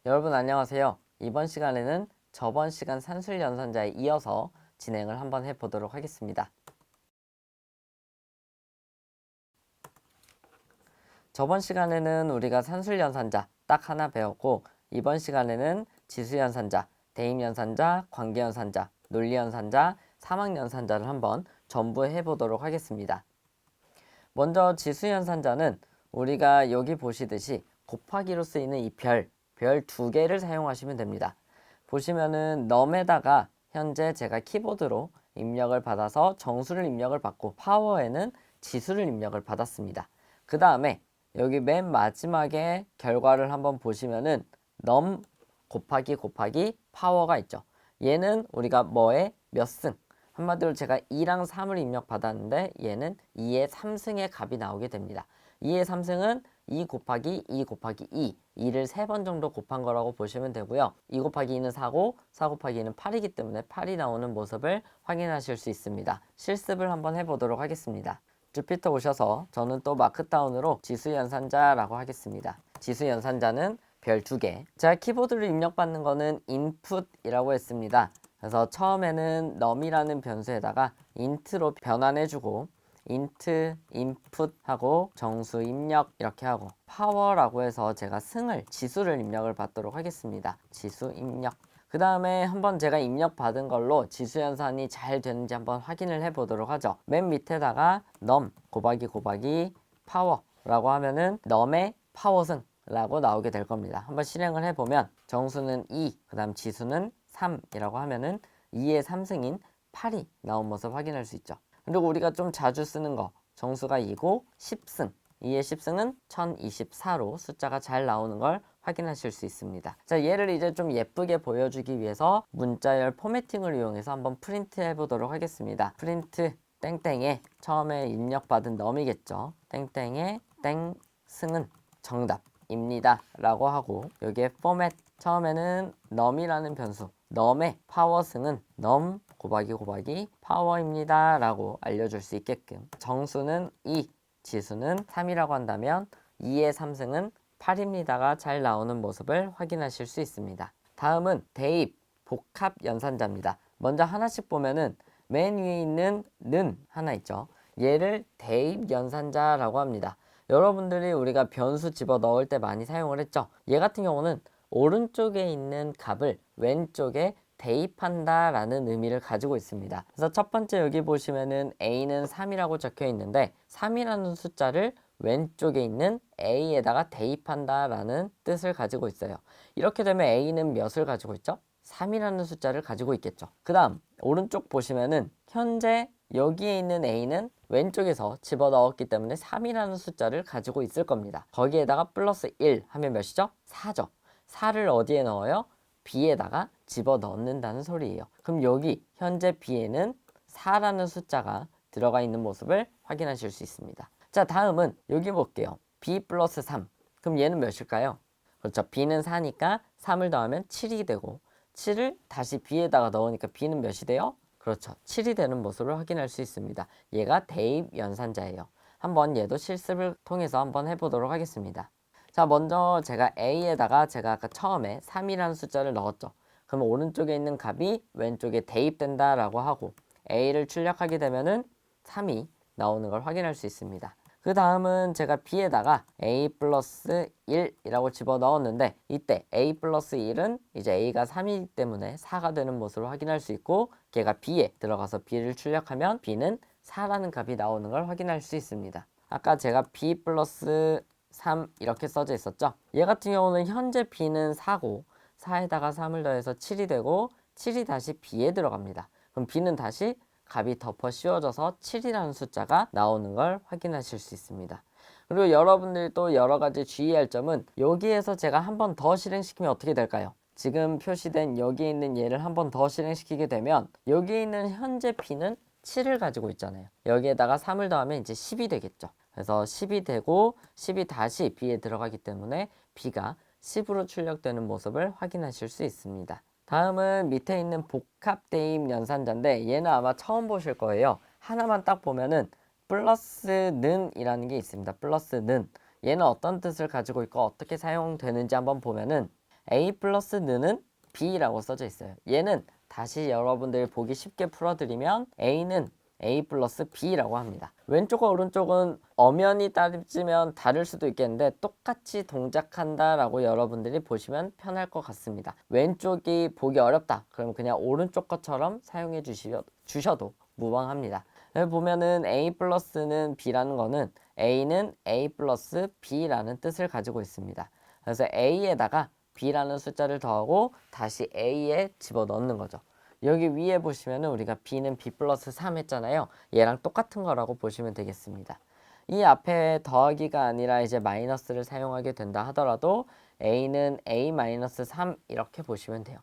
여러분 안녕하세요. 이번 시간에는 저번 시간 산술연산자에 이어서 진행을 한번 해보도록 하겠습니다. 저번 시간에는 우리가 산술연산자 딱 하나 배웠고, 이번 시간에는 지수연산자, 대입연산자, 관계연산자, 논리연산자, 사막연산자를 한번 전부 해보도록 하겠습니다. 먼저 지수연산자는 우리가 여기 보시듯이 곱하기로 쓰이는 이 별 두 개를 사용하시면 됩니다. 보시면은 넘에다가 현재 제가 키보드로 입력을 받아서 정수를 입력을 받고 파워에는 지수를 입력을 받았습니다. 그 다음에 여기 맨 마지막에 결과를 한번 보시면은 넘 곱하기 파워가 있죠. 얘는 우리가 뭐에 몇 승, 한마디로 제가 2랑 3을 입력 받았는데 얘는 2의 3승의 값이 나오게 됩니다. 2의 3승은 2 곱하기 2 곱하기 2, 2를 3번 정도 곱한 거라고 보시면 되고요. 2 곱하기 2는 4고 4 곱하기 2는 8이기 때문에 8이 나오는 모습을 확인하실 수 있습니다. 실습을 한번 해보도록 하겠습니다. 주피터 오셔서 저는 또 마크다운으로 지수연산자라고 하겠습니다. 지수연산자는 별 2개. 제가 키보드를 입력받는 거는 input이라고 했습니다. 그래서 처음에는 num이라는 변수에다가 int로 변환해주고 int input 하고 정수 입력 이렇게 하고 power라고 해서 제가 승을 지수를 입력을 받도록 하겠습니다. 지수 입력. 그 다음에 한번 제가 입력 받은 걸로 지수 연산이 잘 되는지 한번 확인을 해 보도록 하죠. 맨 밑에다가 num 곱하기 power라고 하면은 num의 파워승 라고 나오게 될 겁니다. 한번 실행을 해보면 정수는 2, 그 다음 지수는 3이라고 하면은 2의 3승인 8이 나온 모습 확인할 수 있죠. 그리고 우리가 좀 자주 쓰는 거 정수가 2고 10승, 2의 10승은 1024로 숫자가 잘 나오는 걸 확인하실 수 있습니다. 자, 얘를 이제 좀 예쁘게 보여주기 위해서 문자열 포매팅을 이용해서 한번 프린트 해보도록 하겠습니다. 프린트 땡땡에 처음에 입력받은 넘이겠죠. 땡땡에 땡 승은 정답입니다 라고 하고 여기에 포맷 처음에는 num이라는 변수 num의 파워승은 num 곱하기 파워입니다 라고 알려줄 수 있게끔 정수는 2, 지수는 3이라고 한다면 2의 3승은 8입니다가 잘 나오는 모습을 확인하실 수 있습니다. 다음은 대입 복합 연산자입니다. 먼저 하나씩 보면은 맨 위에 있는 는 하나 있죠. 얘를 대입 연산자라고 합니다. 여러분들이 우리가 변수 집어 넣을 때 많이 사용을 했죠. 얘 같은 경우는 오른쪽에 있는 값을 왼쪽에 대입한다 라는 의미를 가지고 있습니다. 그래서 첫 번째 여기 보시면은 a는 3이라고 적혀 있는데 3이라는 숫자를 왼쪽에 있는 a에다가 대입한다 라는 뜻을 가지고 있어요. 이렇게 되면 a는 몇을 가지고 있죠? 3이라는 숫자를 가지고 있겠죠. 그 다음 오른쪽 보시면은 현재 여기에 있는 a는 왼쪽에서 집어넣었기 때문에 3이라는 숫자를 가지고 있을 겁니다. 거기에다가 플러스 1 하면 몇이죠? 4죠. 4를 어디에 넣어요? b에다가 집어넣는다는 소리예요. 그럼 여기 현재 b에는 4라는 숫자가 들어가 있는 모습을 확인하실 수 있습니다. 자, 다음은 여기 볼게요. b 플러스 3. 그럼 얘는 몇일까요? 그렇죠. b는 4니까 3을 더하면 7이 되고 7을 다시 b에다가 넣으니까 b는 몇이 돼요? 그렇죠. 7이 되는 모습을 확인할 수 있습니다. 얘가 대입 연산자예요. 한번 얘도 실습을 통해서 한번 해보도록 하겠습니다. 자, 먼저 제가 a에다가 제가 아까 처음에 3이라는 숫자를 넣었죠. 그러면 오른쪽에 있는 값이 왼쪽에 대입된다 라고 하고 a를 출력하게 되면은 3이 나오는 걸 확인할 수 있습니다. 그 다음은 제가 b에다가 a 플러스 1이라고 집어 넣었는데 이때 a 플러스 1은 이제 a가 3이기 때문에 4가 되는 모습을 확인할 수 있고 걔가 b에 들어가서 b를 출력하면 b는 4라는 값이 나오는 걸 확인할 수 있습니다. 아까 제가 b 플러스 3 이렇게 써져 있었죠. 얘 같은 경우는 현재 b는 4고 4에다가 3을 더해서 7이 되고 7이 다시 b에 들어갑니다. 그럼 b는 다시 값이 덮어 씌워져서 7이라는 숫자가 나오는 걸 확인하실 수 있습니다. 그리고 여러분들이 또 여러 가지 주의할 점은 여기에서 제가 한 번 더 실행시키면 어떻게 될까요? 지금 표시된 여기에 있는 얘를 한 번 더 실행시키게 되면 여기에 있는 현재 b는 7을 가지고 있잖아요. 여기에다가 3을 더하면 이제 10이 되겠죠. 그래서 10이 되고 10이 다시 b에 들어가기 때문에 b가 10으로 출력되는 모습을 확인하실 수 있습니다. 다음은 밑에 있는 복합 대입 연산자인데 얘는 아마 처음 보실 거예요. 하나만 딱 보면은 플러스는 이라는 게 있습니다. 플러스는 얘는 어떤 뜻을 가지고 있고 어떻게 사용되는지 한번 보면은 a 플러스 n은 b라고 써져 있어요. 얘는 다시 여러분들이 보기 쉽게 풀어드리면 a는 a 플러스 b라고 합니다. 왼쪽과 오른쪽은 엄연히 따지면 다를 수도 있겠는데 똑같이 동작한다라고 여러분들이 보시면 편할 것 같습니다. 왼쪽이 보기 어렵다. 그럼 그냥 오른쪽 것처럼 사용해 주셔도 무방합니다. 여기 보면은 a 플러스는 b라는 거는 a는 a 플러스 b라는 뜻을 가지고 있습니다. 그래서 a에다가 b라는 숫자를 더하고 다시 a에 집어넣는 거죠. 여기 위에 보시면은 우리가 b는 b 플러스 3 했잖아요. 얘랑 똑같은 거라고 보시면 되겠습니다. 이 앞에 더하기가 아니라 이제 마이너스를 사용하게 된다 하더라도 a는 a 마이너스 3 이렇게 보시면 돼요.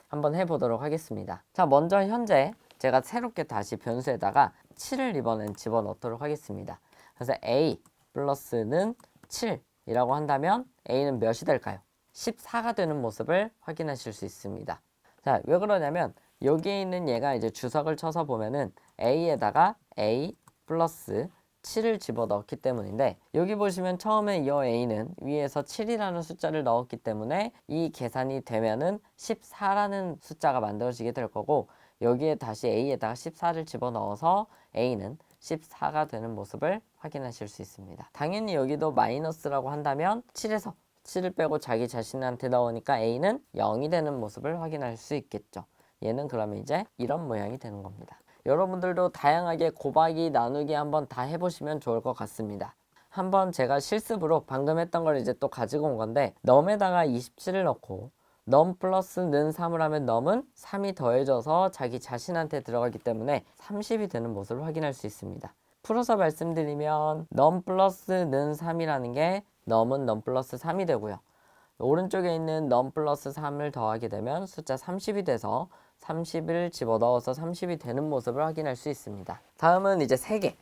한번 해보도록 하겠습니다. 자, 먼저 현재 제가 새롭게 다시 변수에다가 7을 이번엔 집어넣도록 하겠습니다. 그래서 a 플러스는 7이라고 한다면 a는 몇이 될까요? 14가 되는 모습을 확인하실 수 있습니다. 자, 왜 그러냐면 여기에 있는 얘가 이제 주석을 쳐서 보면은 a에다가 a 플러스 7을 집어넣었기 때문인데 여기 보시면 처음에 이 a는 위에서 7이라는 숫자를 넣었기 때문에 이 계산이 되면은 14라는 숫자가 만들어지게 될 거고 여기에 다시 a에다가 14를 집어넣어서 a는 14가 되는 모습을 확인하실 수 있습니다. 당연히 여기도 마이너스라고 한다면 7에서 7을 빼고 자기 자신한테 넣으니까 a는 0이 되는 모습을 확인할 수 있겠죠. 얘는 그러면 이제 이런 모양이 되는 겁니다. 여러분들도 다양하게 곱하기 나누기 한번 다 해보시면 좋을 것 같습니다. 한번 제가 실습으로 방금 했던 걸 이제 또 가지고 온 건데 넘에다가 27을 넣고 넘 플러스 는 3을 하면 넘은 3이 더해져서 자기 자신한테 들어가기 때문에 30이 되는 모습을 확인할 수 있습니다. 풀어서 말씀드리면 넘 플러스 는 3이라는 게 넘은 넘 플러스 3이 되고요. 오른쪽에 있는 넘 플러스 3을 더하게 되면 숫자 30이 돼서 30을 집어넣어서 30이 되는 모습을 확인할 수 있습니다. 다음은 이제 3개.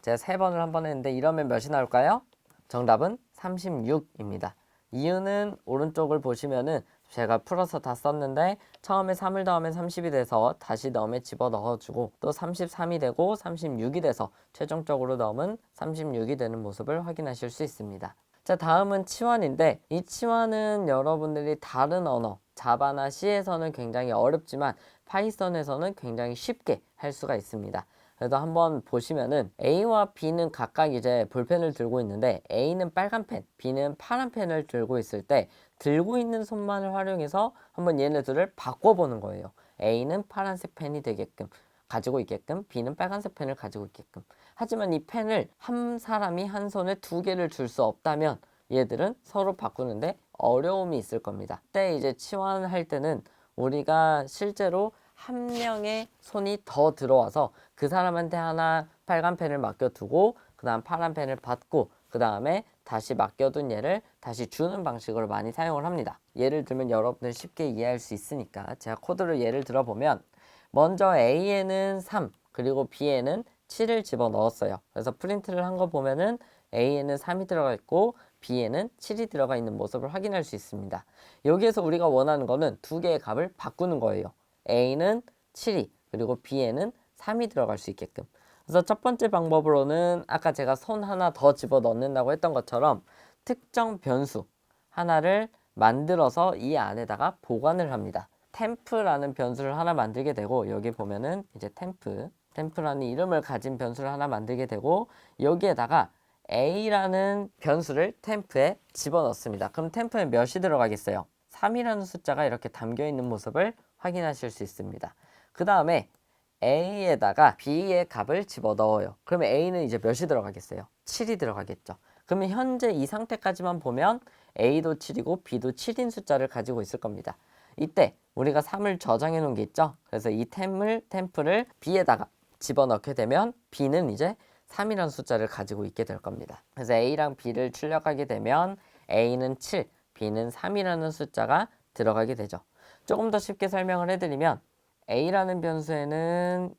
제가 3번을 한번 했는데 이러면 몇이 나올까요? 정답은 36입니다. 이유는 오른쪽을 보시면은 제가 풀어서 다 썼는데 처음에 3을 더하면 30이 돼서 다시 넘에 집어넣어주고 또 33이 되고 36이 돼서 최종적으로 넘은 36이 되는 모습을 확인하실 수 있습니다. 자, 다음은 치환인데 이 치환은 여러분들이 다른 언어 자바나 C에서는 굉장히 어렵지만 파이썬에서는 굉장히 쉽게 할 수가 있습니다. 그래서 한번 보시면은 A와 B는 각각 이제 볼펜을 들고 있는데 A는 빨간 펜, B는 파란 펜을 들고 있을 때 들고 있는 손만을 활용해서 한번 얘네들을 바꿔보는 거예요. A는 파란색 펜이 되게끔 가지고 있게끔, B는 빨간색 펜을 가지고 있게끔. 하지만 이 펜을 한 사람이 한 손에 2개를 줄 수 없다면 얘들은 서로 바꾸는데 어려움이 있을 겁니다. 그때 이제 치환할 때는 우리가 실제로 한 명의 손이 더 들어와서 그 사람한테 하나 빨간 펜을 맡겨두고 그 다음 파란 펜을 받고 그 다음에 다시 맡겨둔 얘를 다시 주는 방식으로 많이 사용을 합니다. 예를 들면 여러분들 쉽게 이해할 수 있으니까 제가 코드를 예를 들어보면 먼저 A에는 3 그리고 B에는 7을 집어넣었어요. 그래서 프린트를 한 거 보면은 A에는 3이 들어가 있고 B에는 7이 들어가 있는 모습을 확인할 수 있습니다. 여기에서 우리가 원하는 거는 두 개의 값을 바꾸는 거예요. A는 7이 그리고 B에는 3이 들어갈 수 있게끔. 그래서 첫 번째 방법으로는 아까 제가 손 하나 더 집어넣는다고 했던 것처럼 특정 변수 하나를 만들어서 이 안에다가 보관을 합니다. 템프라는 변수를 하나 만들게 되고 여기 보면은 이제 템프라는 이름을 가진 변수를 하나 만들게 되고 여기에다가 A라는 변수를 템프에 집어넣습니다. 그럼 템프에 몇이 들어가겠어요? 3이라는 숫자가 이렇게 담겨 있는 모습을 확인하실 수 있습니다. 그 다음에 A에다가 B의 값을 집어넣어요. 그러면 A는 이제 몇이 들어가겠어요? 7이 들어가겠죠. 그러면 현재 이 상태까지만 보면 A도 7이고 B도 7인 숫자를 가지고 있을 겁니다. 이때 우리가 3을 저장해 놓은 게 있죠. 그래서 이 템프를 B에다가 집어넣게 되면 B는 이제 3이라는 숫자를 가지고 있게 될 겁니다. 그래서 A랑 B를 출력하게 되면 A는 7, B는 3이라는 숫자가 들어가게 되죠. 조금 더 쉽게 설명을 해드리면 A라는 변수에는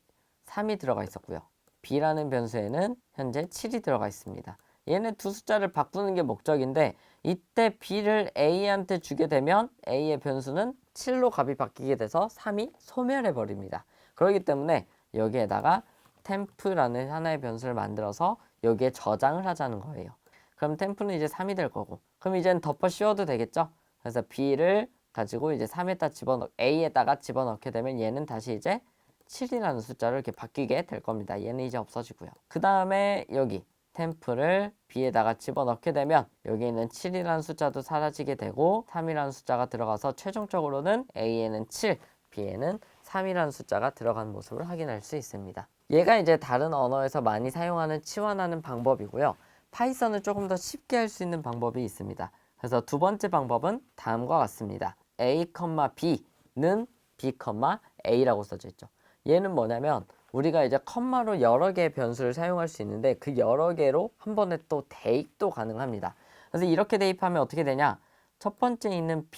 3이 들어가 있었고요. B라는 변수에는 현재 7이 들어가 있습니다. 얘네 두 숫자를 바꾸는 게 목적인데 이때 B를 A한테 주게 되면 A의 변수는 7로 값이 바뀌게 돼서 3이 소멸해 버립니다. 그렇기 때문에 여기에다가 템프라는 하나의 변수를 만들어서 여기에 저장을 하자는 거예요. 그럼 템프는 이제 3이 될 거고 그럼 이제는 덮어 씌워도 되겠죠? 그래서 b를 가지고 이제 3에다 a에다가 집어넣게 되면 얘는 다시 이제 7이라는 숫자로 이렇게 바뀌게 될 겁니다. 얘는 이제 없어지고요. 그 다음에 여기 템프를 b에다가 집어넣게 되면 여기 있는 7이라는 숫자도 사라지게 되고 3이라는 숫자가 들어가서 최종적으로는 a에는 7, b에는 3이라는 숫자가 들어간 모습을 확인할 수 있습니다. 얘가 이제 다른 언어에서 많이 사용하는 치환하는 방법이고요. 파이썬은 조금 더 쉽게 할 수 있는 방법이 있습니다. 그래서 두 번째 방법은 다음과 같습니다. a, b는 b, a라고 써져 있죠. 얘는 뭐냐면 우리가 이제 컴마로 여러 개의 변수를 사용할 수 있는데 그 여러 개로 한 번에 또 대입도 가능합니다. 그래서 이렇게 대입하면 어떻게 되냐? 첫 번째 있는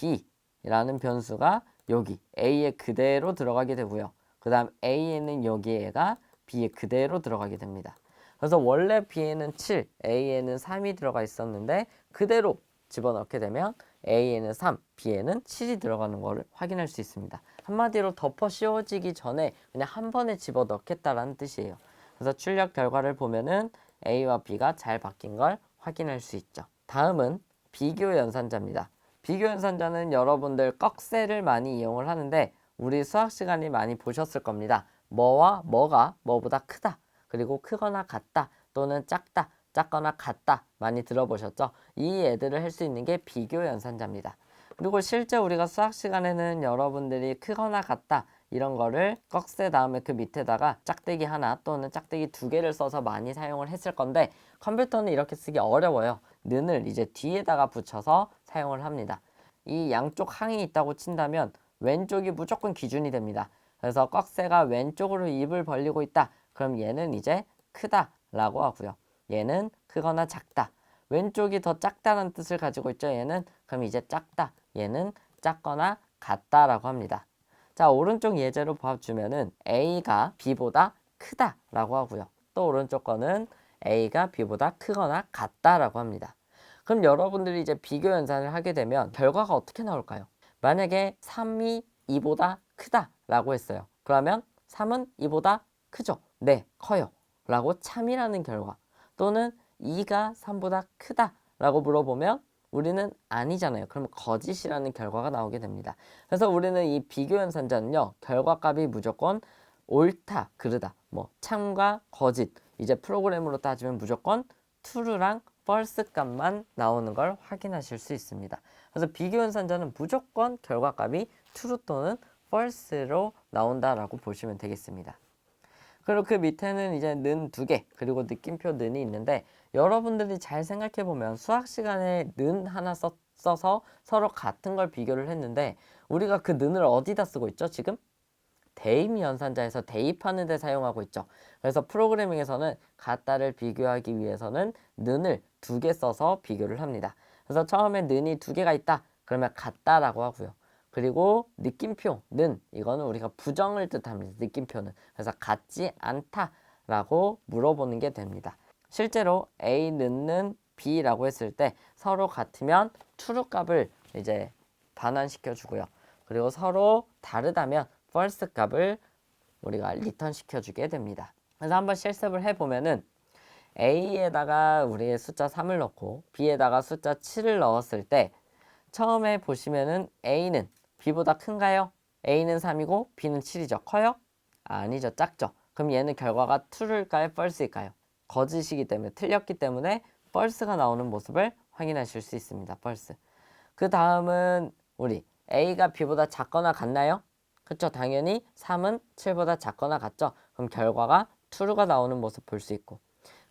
b라는 변수가 여기 a에 그대로 들어가게 되고요. 그 다음 a에는 여기에가 b에 그대로 들어가게 됩니다. 그래서 원래 b에는 7, a에는 3이 들어가 있었는데 그대로 집어넣게 되면 a에는 3, b에는 7이 들어가는 것을 확인할 수 있습니다. 한마디로 덮어 씌워지기 전에 그냥 한 번에 집어넣겠다라는 뜻이에요. 그래서 출력 결과를 보면은 a와 b가 잘 바뀐 걸 확인할 수 있죠. 다음은 비교 연산자입니다. 비교 연산자는 여러분들 꺽쇠를 많이 이용을 하는데 우리 수학 시간이 많이 보셨을 겁니다. 뭐와 뭐가 뭐보다 크다, 그리고 크거나 같다 또는 작다, 작거나 같다 많이 들어보셨죠? 이 애들을 할 수 있는 게 비교 연산자입니다. 그리고 실제 우리가 수학 시간에는 여러분들이 크거나 같다 이런 거를 꺽쇠 다음에 그 밑에다가 짝대기 하나 또는 짝대기 두 개를 써서 많이 사용을 했을 건데 컴퓨터는 이렇게 쓰기 어려워요. 는을 이제 뒤에다가 붙여서 사용을 합니다. 이 양쪽 항이 있다고 친다면 왼쪽이 무조건 기준이 됩니다. 그래서 꺽쇠가 왼쪽으로 입을 벌리고 있다. 그럼 얘는 이제 크다라고 하고요. 얘는 크거나 작다. 왼쪽이 더 작다는 뜻을 가지고 있죠. 얘는 그럼 이제 작다. 얘는 작거나 같다라고 합니다. 자, 오른쪽 예제로 봐주면은 A가 B보다 크다라고 하고요. 또 오른쪽 거는 A가 B보다 크거나 같다라고 합니다. 그럼 여러분들이 이제 비교 연산을 하게 되면 결과가 어떻게 나올까요? 만약에 3이 2보다 크다라고 했어요. 그러면 3은 2보다 크죠? 네, 커요. 라고 참이라는 결과. 또는 2가 3보다 크다라고 물어보면 우리는 아니잖아요. 그럼 거짓이라는 결과가 나오게 됩니다. 그래서 우리는 이 비교 연산자는요. 결과값이 무조건 옳다, 그르다, 뭐 참과 거짓. 이제 프로그램으로 따지면 무조건 true랑 false 값만 나오는 걸 확인하실 수 있습니다. 그래서 비교 연산자는 무조건 결과값이 true 또는 false로 나온다라고 보시면 되겠습니다. 그리고 그 밑에는 이제 는 두 개, 그리고 느낌표 는이 있는데 여러분들이 잘 생각해 보면 수학 시간에 는 하나 써서 서로 같은 걸 비교를 했는데 우리가 그 는을 어디다 쓰고 있죠? 지금 대입 연산자에서 대입하는 데 사용하고 있죠. 그래서 프로그래밍에서는 같다를 비교하기 위해서는 는을 두 개 써서 비교를 합니다. 그래서 처음에 는이 두 개가 있다. 그러면 같다라고 하고요. 그리고 느낌표는 이거는 우리가 부정을 뜻합니다. 느낌표는. 그래서 같지 않다라고 물어보는 게 됩니다. 실제로 A는 B라고 했을 때 서로 같으면 true 값을 이제 반환시켜 주고요. 그리고 서로 다르다면 false 값을 우리가 리턴 시켜주게 됩니다. 그래서 한번 실습을 해보면은 A에다가 우리의 숫자 3을 넣고 B에다가 숫자 7을 넣었을 때 처음에 보시면은 A는 B보다 큰가요? A는 3이고 B는 7이죠. 커요? 아니죠. 작죠. 그럼 얘는 결과가 true일까요? false일까요? 거짓이기 때문에 틀렸기 때문에 false가 나오는 모습을 확인하실 수 있습니다. false. 그 다음은 우리 A가 B보다 작거나 같나요? 그렇죠. 당연히 3은 7보다 작거나 같죠. 그럼 결과가 true가 나오는 모습 볼 수 있고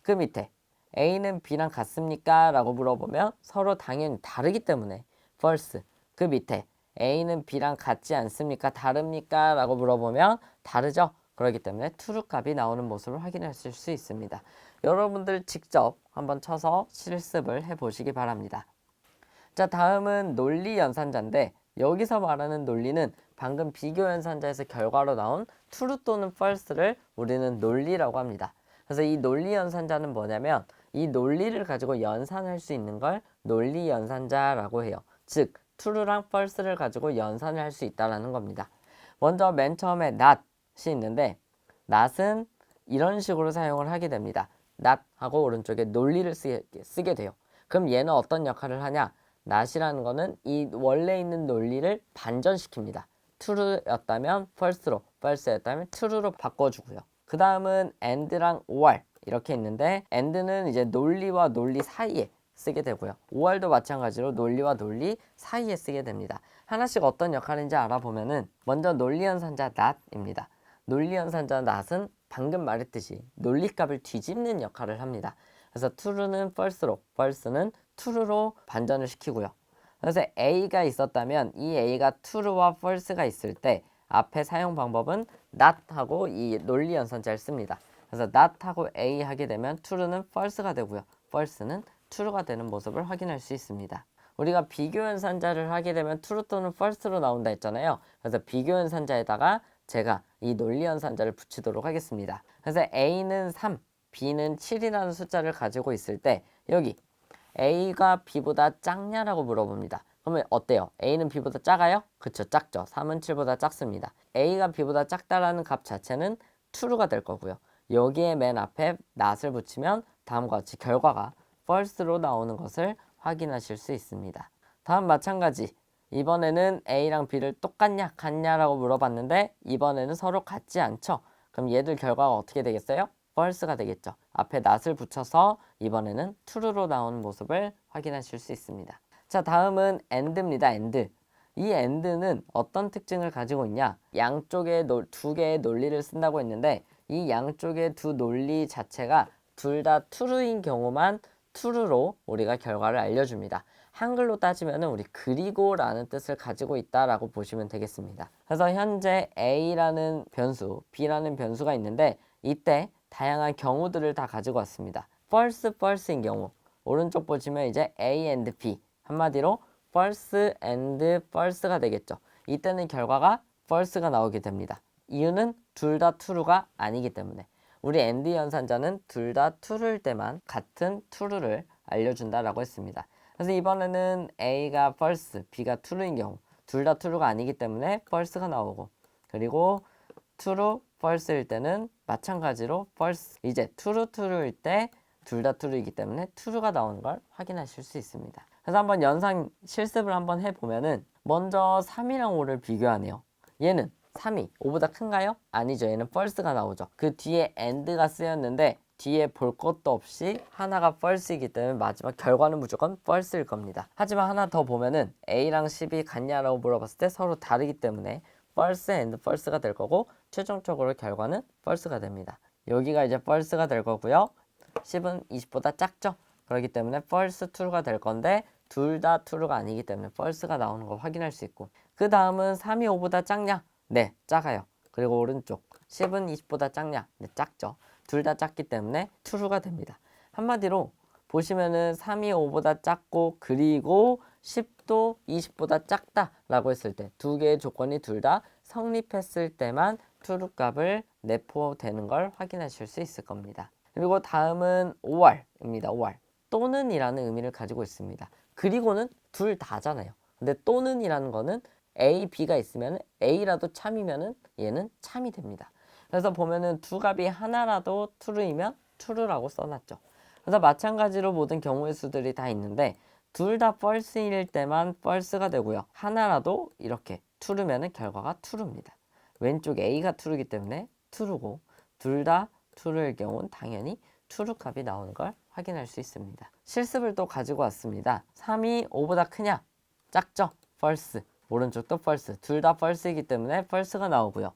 그 밑에 A는 B랑 같습니까? 라고 물어보면 서로 당연히 다르기 때문에 false. 그 밑에 A는 B랑 같지 않습니까? 다릅니까? 라고 물어보면 다르죠. 그렇기 때문에 true 값이 나오는 모습을 확인하실 수 있습니다. 여러분들 직접 한번 쳐서 실습을 해보시기 바랍니다. 자, 다음은 논리 연산자인데 여기서 말하는 논리는 방금 비교 연산자에서 결과로 나온 true 또는 false를 우리는 논리라고 합니다. 그래서 이 논리 연산자는 뭐냐면 이 논리를 가지고 연산할 수 있는 걸 논리 연산자라고 해요. 즉 true랑 false를 가지고 연산을 할 수 있다는 겁니다. 먼저 맨 처음에 not이 있는데 not은 이런 식으로 사용을 하게 됩니다. not하고 오른쪽에 논리를 쓰게 돼요. 그럼 얘는 어떤 역할을 하냐? not이라는 거는 이 원래 있는 논리를 반전시킵니다. true였다면 false로, false였다면 true로 바꿔주고요. 그 다음은 and랑 or 이렇게 있는데 and는 이제 논리와 논리 사이에 쓰게 되고요. or도 마찬가지로 논리와 논리 사이에 쓰게 됩니다. 하나씩 어떤 역할인지 알아보면은 먼저 논리연산자 not입니다. 논리연산자 not은 방금 말했듯이 논리값을 뒤집는 역할을 합니다. 그래서 true는 false로, false는 true로 반전을 시키고요. 그래서 A가 있었다면 이 A가 true와 false가 있을 때 앞에 사용 방법은 not하고 이 논리 연산자를 씁니다. 그래서 not하고 A 하게 되면 true는 false가 되고요. false는 true가 되는 모습을 확인할 수 있습니다. 우리가 비교 연산자를 하게 되면 true 또는 false로 나온다 했잖아요. 그래서 비교 연산자에다가 제가 이 논리 연산자를 붙이도록 하겠습니다. 그래서 A는 3, B는 7이라는 숫자를 가지고 있을 때 여기 A가 B보다 작냐라고 물어봅니다. 그러면 어때요? A는 B보다 작아요? 그쵸, 작죠. 3은 7보다 작습니다. A가 B보다 작다라는 값 자체는 true가 될 거고요. 여기에 맨 앞에 not을 붙이면 다음과 같이 결과가 false로 나오는 것을 확인하실 수 있습니다. 다음 마찬가지. 이번에는 A랑 B를 똑같냐, 같냐라고 물어봤는데 이번에는 서로 같지 않죠. 그럼 얘들 결과가 어떻게 되겠어요? false가 되겠죠. 앞에 not을 붙여서 이번에는 true로 나오는 모습을 확인하실 수 있습니다. 자, 다음은 and입니다. and. 이 and는 어떤 특징을 가지고 있냐? 양쪽에 두 개의 논리를 쓴다고 했는데 이 양쪽의 두 논리 자체가 둘 다 true인 경우만 true로 우리가 결과를 알려줍니다. 한글로 따지면 우리 그리고 라는 뜻을 가지고 있다라고 보시면 되겠습니다. 그래서 현재 A라는 변수, B라는 변수가 있는데 이때 다양한 경우들을 다 가지고 왔습니다. false, false인 경우 오른쪽 보시면 이제 A and B 한마디로 false and false가 되겠죠. 이때는 결과가 false가 나오게 됩니다. 이유는 둘 다 true가 아니기 때문에 우리 and 연산자는 둘 다 true일 때만 같은 true를 알려준다라고 했습니다. 그래서 이번에는 A가 false, B가 true인 경우 둘 다 true가 아니기 때문에 false가 나오고 그리고 true, false일 때는 마찬가지로 false. 이제 true, true일 때 둘 다 true이기 때문에 true가 나오는 걸 확인하실 수 있습니다. 그래서 한번 연상 실습을 한번 해보면은 먼저 3이랑 5를 비교하네요. 얘는 3이 5보다 큰가요? 아니죠. 얘는 false가 나오죠. 그 뒤에 and가 쓰였는데 뒤에 볼 것도 없이 하나가 false이기 때문에 마지막 결과는 무조건 false일 겁니다. 하지만 하나 더 보면은 A랑 10이 같냐라고 물어봤을 때 서로 다르기 때문에 false and false가 될 거고 최종적으로 결과는 false가 됩니다. 여기가 이제 false가 될 거고요. 10은 20보다 작죠? 그렇기 때문에 false true가 될 건데 둘 다 true가 아니기 때문에 false가 나오는 걸 확인할 수 있고 그 다음은 3이 5보다 작냐? 네, 작아요. 그리고 오른쪽 10은 20보다 작냐? 네, 작죠. 둘 다 작기 때문에 true가 됩니다. 한마디로 보시면은 3이 5보다 작고 그리고 10도 20보다 작다라고 했을 때 두 개의 조건이 둘 다 성립했을 때만 true 값을 내포되는 걸 확인하실 수 있을 겁니다. 그리고 다음은 or입니다. or. 또는 이라는 의미를 가지고 있습니다. 그리고는 둘 다잖아요. 근데 또는 이라는 거는 A, B가 있으면 A라도 참이면은 얘는 참이 됩니다. 그래서 보면은 두 값이 하나라도 true이면 true라고 써놨죠. 그래서 마찬가지로 모든 경우의 수들이 다 있는데 둘 다 false일 때만 false가 되고요. 하나라도 이렇게 true면은 결과가 true입니다. 왼쪽 A가 true이기 때문에 true고 둘 다 true일 경우는 당연히 true 값이 나오는 걸 확인할 수 있습니다. 실습을 또 가지고 왔습니다. 3이 5보다 크냐? 작죠? false. 오른쪽도 false. 둘 다 false이기 때문에 false가 나오고요.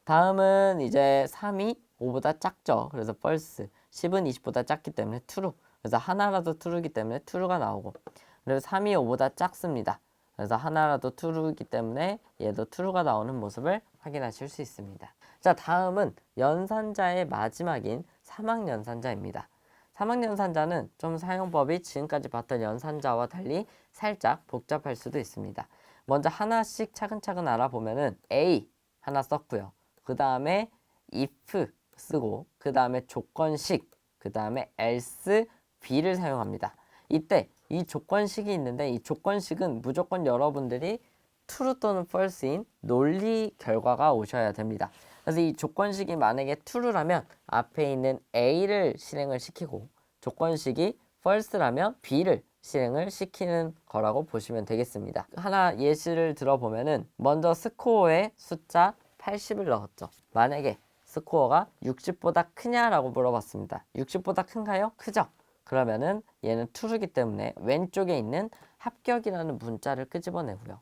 다음은 이제 3이 5보다 작죠. 그래서 false. 10은 20보다 작기 때문에 true. 그래서 하나라도 true이기 때문에 true가 나오고 그리고 3이 5보다 작습니다. 그래서 하나라도 true이기 때문에 얘도 true가 나오는 모습을 확인하실 수 있습니다. 자, 다음은 연산자의 마지막인 사막연산자입니다. 사막연산자는 좀 사용법이 지금까지 봤던 연산자와 달리 살짝 복잡할 수도 있습니다. 먼저 하나씩 차근차근 알아보면은 A 하나 썼고요. 그 다음에 if 쓰고 그 다음에 조건식 그 다음에 else B를 사용합니다. 이때 이 조건식이 있는데 이 조건식은 무조건 여러분들이 true 또는 false인 논리 결과가 오셔야 됩니다. 그래서 이 조건식이 만약에 true라면 앞에 있는 A를 실행을 시키고 조건식이 false라면 B를 실행을 시키는 거라고 보시면 되겠습니다. 하나 예시를 들어보면은 먼저 스코어에 숫자 80을 넣었죠. 만약에 스코어가 60보다 크냐라고 물어봤습니다. 60보다 큰가요? 크죠? 그러면은 얘는 true이기 때문에 왼쪽에 있는 합격이라는 문자를 끄집어내고요.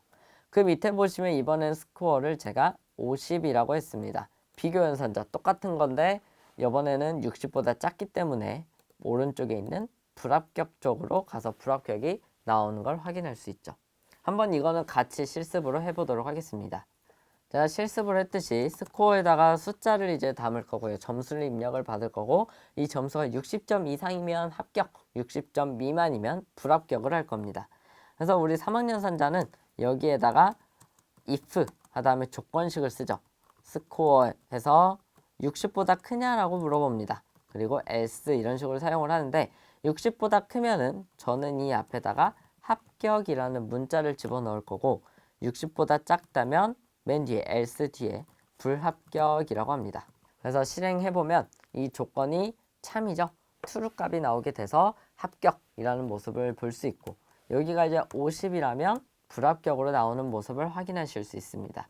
그 밑에 보시면 이번엔 스코어를 제가 50이라고 했습니다. 비교 연산자 똑같은 건데 이번에는 60보다 작기 때문에 오른쪽에 있는 불합격 쪽으로 가서 불합격이 나오는 걸 확인할 수 있죠. 한번 이거는 같이 실습으로 해보도록 하겠습니다. 제가 실습을 했듯이 스코어에다가 숫자를 이제 담을 거고요. 점수를 입력을 받을 거고 이 점수가 60점 이상이면 합격, 60점 미만이면 불합격을 할 겁니다. 그래서 우리 3학년 산자는 여기에다가 if 하다음에 조건식을 쓰죠. 스코어에서 60보다 크냐라고 물어봅니다. 그리고 else 이런 식으로 사용을 하는데 60보다 크면은 저는 이 앞에다가 합격이라는 문자를 집어넣을 거고 60보다 작다면 맨 뒤에 else 뒤에 불합격이라고 합니다. 그래서 실행해보면 이 조건이 참이죠. true 값이 나오게 돼서 합격이라는 모습을 볼 수 있고 여기가 이제 50이라면 불합격으로 나오는 모습을 확인하실 수 있습니다.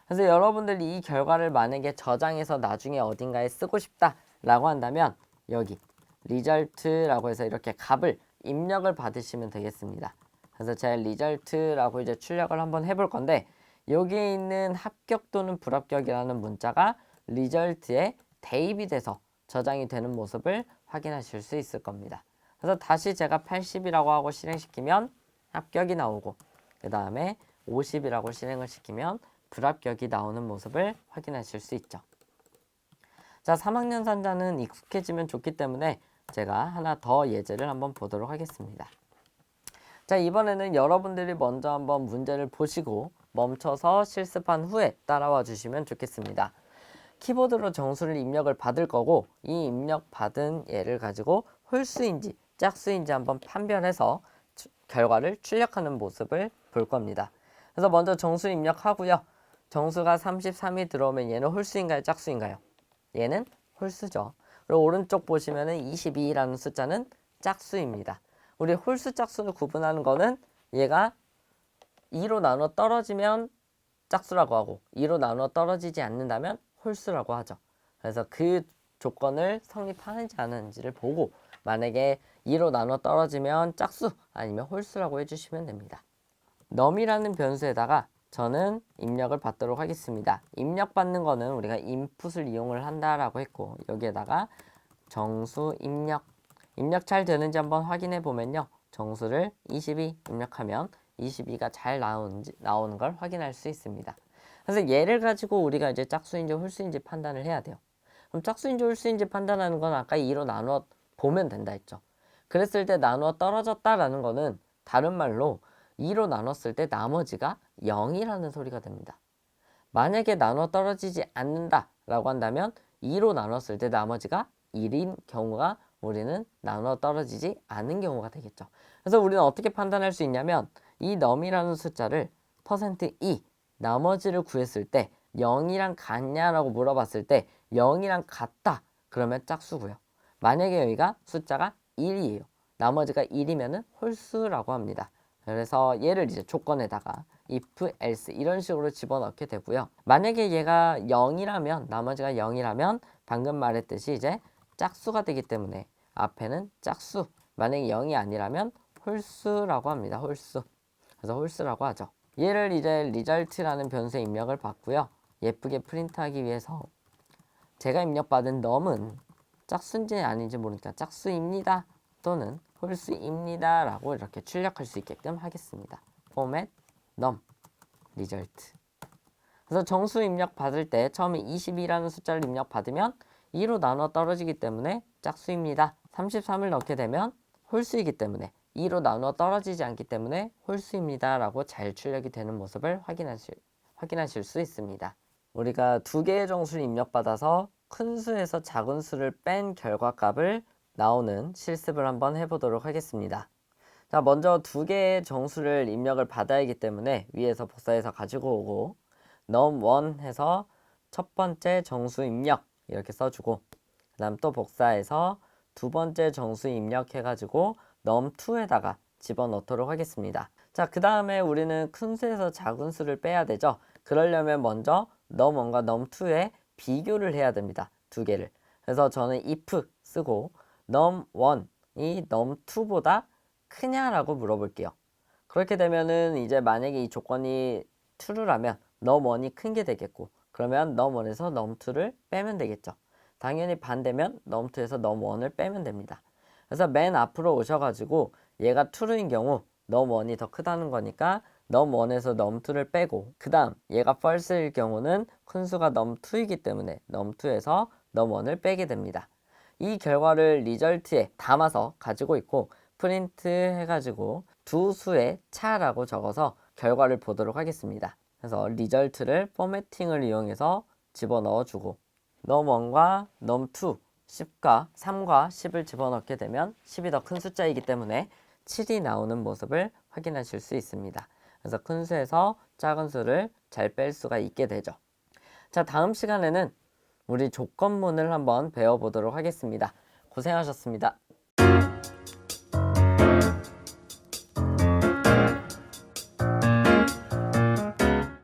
그래서 여러분들이 이 결과를 만약에 저장해서 나중에 어딘가에 쓰고 싶다라고 한다면 여기 result라고 해서 이렇게 값을 입력을 받으시면 되겠습니다. 그래서 제가 result라고 이제 출력을 한번 해볼 건데 여기에 있는 합격 또는 불합격이라는 문자가 result에 대입이 돼서 저장이 되는 모습을 확인하실 수 있을 겁니다. 그래서 다시 제가 80이라고 하고 실행시키면 합격이 나오고 그 다음에 50이라고 실행을 시키면 불합격이 나오는 모습을 확인하실 수 있죠. 자, 3학년 산자는 익숙해지면 좋기 때문에 제가 하나 더 예제를 한번 보도록 하겠습니다. 자, 이번에는 여러분들이 먼저 한번 문제를 보시고 멈춰서 실습한 후에 따라와 주시면 좋겠습니다. 키보드로 정수를 입력을 받을 거고 이 입력 받은 얘를 가지고 홀수인지 짝수인지 한번 판별해서 결과를 출력하는 모습을 볼 겁니다. 그래서 먼저 정수 입력하고요. 정수가 33이 들어오면 얘는 홀수인가요? 짝수인가요? 얘는 홀수죠. 그리고 오른쪽 보시면은 22라는 숫자는 짝수입니다. 우리 홀수 짝수를 구분하는 거는 얘가 2로 나눠 떨어지면 짝수라고 하고 2로 나눠 떨어지지 않는다면 홀수라고 하죠. 그래서 그 조건을 성립하는지 안 하는지를 보고 만약에 2로 나눠 떨어지면 짝수 아니면 홀수라고 해주시면 됩니다. num이라는 변수에다가 저는 입력을 받도록 하겠습니다. 입력받는 거는 우리가 input을 이용을 한다라고 했고 여기에다가 정수 입력 잘 되는지 한번 확인해 보면요. 정수를 22 입력하면 22가 잘 나오는 걸 확인할 수 있습니다. 그래서 얘를 가지고 우리가 이제 짝수인지 홀수인지 판단을 해야 돼요. 그럼 짝수인지 홀수인지 판단하는 건 아까 2로 나누어 보면 된다 했죠. 그랬을 때 나누어 떨어졌다라는 거는 다른 말로 2로 나눴을 때 나머지가 0이라는 소리가 됩니다. 만약에 나눠 떨어지지 않는다라고 한다면 2로 나눴을 때 나머지가 1인 경우가 우리는 나눠 떨어지지 않은 경우가 되겠죠. 그래서 우리는 어떻게 판단할 수 있냐면 이 num이라는 숫자를 %2 나머지를 구했을 때 0이랑 같냐라고 물어봤을 때 0이랑 같다 그러면 짝수고요. 만약에 여기가 숫자가 1이에요. 나머지가 1이면은 홀수라고 합니다. 그래서 얘를 이제 조건에다가 if, else 이런 식으로 집어넣게 되고요. 만약에 얘가 0이라면 나머지가 0이라면 방금 말했듯이 이제 짝수가 되기 때문에 앞에는 짝수 만약에 0이 아니라면 홀수라고 합니다. 홀수. 그래서 홀수라고 하죠. 얘를 이제 result라는 변수에 입력을 받고요. 예쁘게 프린트하기 위해서 제가 입력받은 num은 짝수인지 아닌지 모르니까 짝수입니다 또는 홀수입니다 라고 이렇게 출력할 수 있게끔 하겠습니다. format num result. 그래서 정수 입력 받을 때 처음에 22라는 숫자를 입력 받으면 2로 나눠 떨어지기 때문에 짝수입니다. 33을 넣게 되면 홀수이기 때문에 2로 나눠 떨어지지 않기 때문에 홀수입니다 라고 잘 출력이 되는 모습을 확인하실 수 있습니다. 우리가 두 개의 정수를 입력받아서 큰 수에서 작은 수를 뺀 결과값을 나오는 실습을 한번 해보도록 하겠습니다. 자, 먼저 두 개의 정수를 입력을 받아야 하기 때문에 위에서 복사해서 가지고 오고 num1 해서 첫 번째 정수 입력 이렇게 써주고 그 다음 또 복사해서 두 번째 정수 입력해가지고 num2에다가 집어넣도록 하겠습니다. 자, 그 다음에 우리는 큰 수에서 작은 수를 빼야 되죠. 그러려면 먼저 num1과 num2의 비교를 해야 됩니다. 두 개를. 그래서 저는 if 쓰고 num1이 num2보다 크냐라고 물어볼게요. 그렇게 되면은 이제 만약에 이 조건이 true라면 num1이 큰 게 되겠고, 그러면 num1에서 num2를 빼면 되겠죠. 당연히 반대면 num2에서 num1을 빼면 됩니다. 그래서 맨 앞으로 오셔가지고 얘가 true인 경우 num1이 더 크다는 거니까 num1에서 num2를 빼고, 그 다음 얘가 false일 경우는 큰 수가 num2이기 때문에 num2에서 num1을 빼게 됩니다. 이 결과를 리절트에 담아서 가지고 있고 프린트 해가지고 두 수의 차라고 적어서 결과를 보도록 하겠습니다. 그래서 리절트를 포매팅을 이용해서 집어넣어 주고 num1과 num2 10과 3과 10을 집어넣게 되면 10이 더 큰 숫자이기 때문에 7이 나오는 모습을 확인하실 수 있습니다. 그래서 큰 수에서 작은 수를 잘 뺄 수가 있게 되죠. 자, 다음 시간에는 우리 조건문을 한번 배워보도록 하겠습니다. 고생하셨습니다.